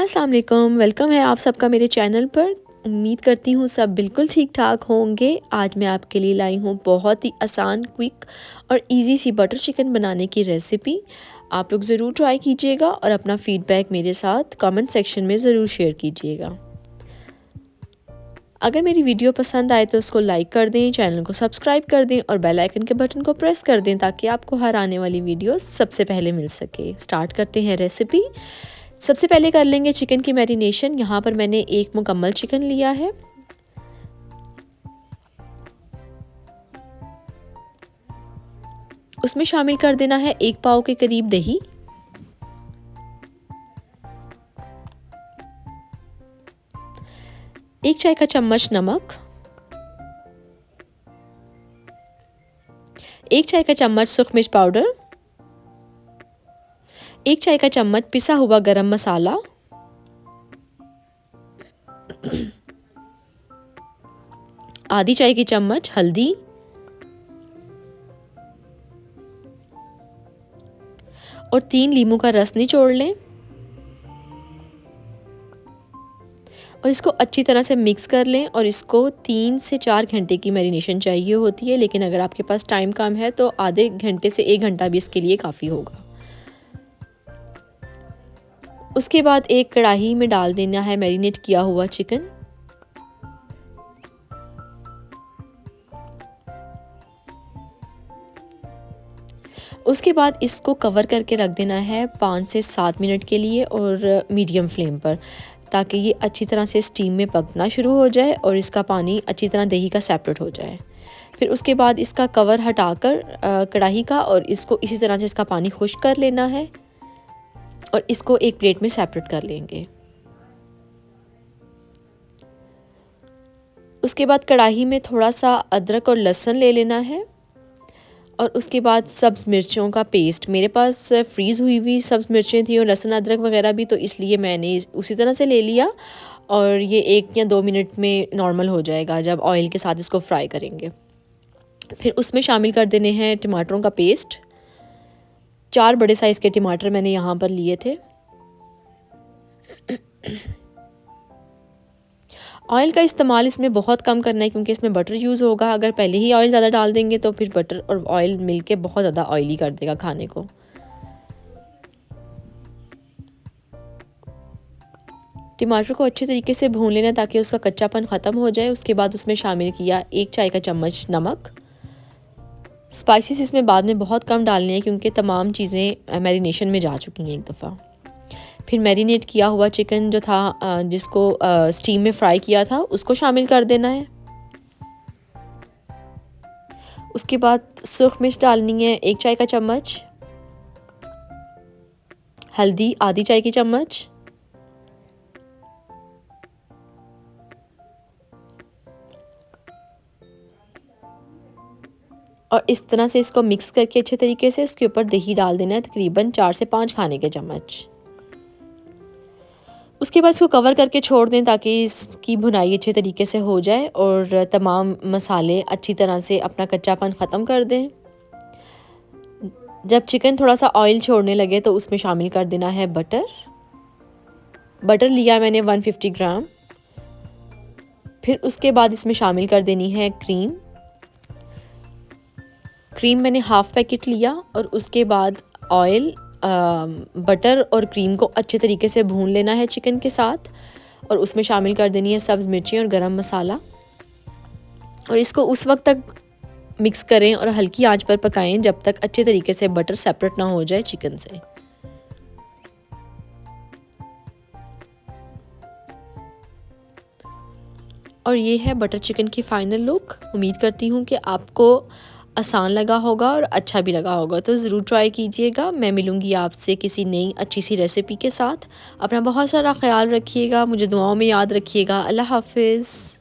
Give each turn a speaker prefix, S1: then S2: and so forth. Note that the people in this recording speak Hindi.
S1: अस्सलाम वालेकुम, वेलकम है आप सबका मेरे चैनल पर। उम्मीद करती हूँ सब बिल्कुल ठीक ठाक होंगे। आज मैं आपके लिए लाई हूँ बहुत ही आसान, क्विक और इजी सी बटर चिकन बनाने की रेसिपी। आप लोग ज़रूर ट्राई कीजिएगा और अपना फीडबैक मेरे साथ कमेंट सेक्शन में ज़रूर शेयर कीजिएगा। अगर मेरी वीडियो पसंद आए तो उसको लाइक कर दें, चैनल को सब्सक्राइब कर दें और बेल आइकन के बटन को प्रेस कर दें ताकि आपको हर आने वाली वीडियो सबसे पहले मिल सके। स्टार्ट करते हैं रेसिपी। सबसे पहले कर लेंगे चिकन की मैरिनेशन। यहाँ पर मैंने एक मुकम्मल चिकन लिया है। उसमें शामिल कर देना है 1 पाव के करीब दही, एक चाय का चम्मच नमक, 1 चाय का चम्मच सूखा मिर्च पाउडर, 1 चाय का चम्मच पिसा हुआ गरम मसाला, आधी चाय की चम्मच हल्दी और 3 नींबू का रस निचोड़ लें और इसको अच्छी तरह से मिक्स कर लें। और इसको 3 से 4 घंटे की मैरिनेशन चाहिए होती है, लेकिन अगर आपके पास टाइम कम है तो आधे घंटे से 1 घंटा भी इसके लिए काफ़ी होगा। उसके बाद एक कढ़ाई में डाल देना है मैरिनेट किया हुआ चिकन। उसके बाद इसको कवर करके रख देना है 5 से 7 मिनट के लिए और मीडियम फ्लेम पर, ताकि ये अच्छी तरह से स्टीम में पकना शुरू हो जाए और इसका पानी अच्छी तरह दही का सेपरेट हो जाए। फिर उसके बाद इसका कवर हटाकर कढ़ाई का और इसको इसी तरह से इसका पानी खुश्क कर लेना है और इसको एक प्लेट में सेपरेट कर लेंगे। उसके बाद कढ़ाई में थोड़ा सा अदरक और लहसुन ले लेना है और उसके बाद सब्ज़ मिर्चों का पेस्ट। मेरे पास फ्रीज़ हुई हुई सब्ज़ मिर्चें थी और लहसुन अदरक वगैरह भी, तो इसलिए मैंने उसी तरह से ले लिया और ये 1 या 2 मिनट में नॉर्मल हो जाएगा जब ऑयल के साथ इसको फ्राई करेंगे। फिर उसमें शामिल कर देने हैं टमाटरों का पेस्ट। 4 बड़े साइज़ के टमाटर मैंने यहाँ पर लिए थे। ऑयल का इस्तेमाल इसमें बहुत कम करना है क्योंकि इसमें बटर यूज़ होगा। अगर पहले ही ऑयल ज़्यादा डाल देंगे तो फिर बटर और ऑयल मिलके बहुत ज़्यादा ऑयली कर देगा खाने को। टमाटर को अच्छे तरीके से भून लेना ताकि उसका कच्चापन ख़त्म हो जाए। उसके बाद उसमें शामिल किया 1 चाय का चम्मच नमक। स्पाइसेस इसमें बाद में बहुत कम डालने हैं क्योंकि तमाम चीज़ें मैरिनेशन में जा चुकी हैं एक दफ़ा। फिर मैरिनेट किया हुआ चिकन जो था, जिसको स्टीम में फ्राई किया था, उसको शामिल कर देना है। उसके बाद सूखा मिर्च डालनी है 1 चाय का चम्मच, हल्दी आधी चाय की चम्मच, और इस तरह से इसको मिक्स करके अच्छे तरीके से इसके ऊपर दही डाल देना है, तकरीबन 4 से 5 खाने के चम्मच। उसके बाद इसको कवर करके छोड़ दें ताकि इसकी भुनाई अच्छे तरीके से हो जाए और तमाम मसाले अच्छी तरह से अपना कच्चापन ख़त्म कर दें। जब चिकन थोड़ा सा ऑयल छोड़ने लगे तो उसमें शामिल कर देना है बटर। बटर लिया मैंने 150 ग्राम। फिर उसके बाद इसमें शामिल कर देनी है क्रीम। क्रीम मैंने हाफ़ पैकेट लिया और उसके बाद ऑयल, बटर और क्रीम को अच्छे तरीके से भून लेना है चिकन के साथ और उसमें शामिल कर देनी है सब्ज़ मिर्ची और गरम मसाला और इसको उस वक्त तक मिक्स करें और हल्की आंच पर पकाएं जब तक अच्छे तरीके से बटर सेपरेट ना हो जाए चिकन से। और ये है बटर चिकन की फ़ाइनल लुक। उम्मीद करती हूँ कि आपको आसान लगा होगा और अच्छा भी लगा होगा, तो ज़रूर ट्राई कीजिएगा। मैं मिलूँगी आपसे किसी नई अच्छी सी रेसिपी के साथ। अपना बहुत सारा ख्याल रखिएगा, मुझे दुआओं में याद रखिएगा। अल्लाह हाफ़िज़।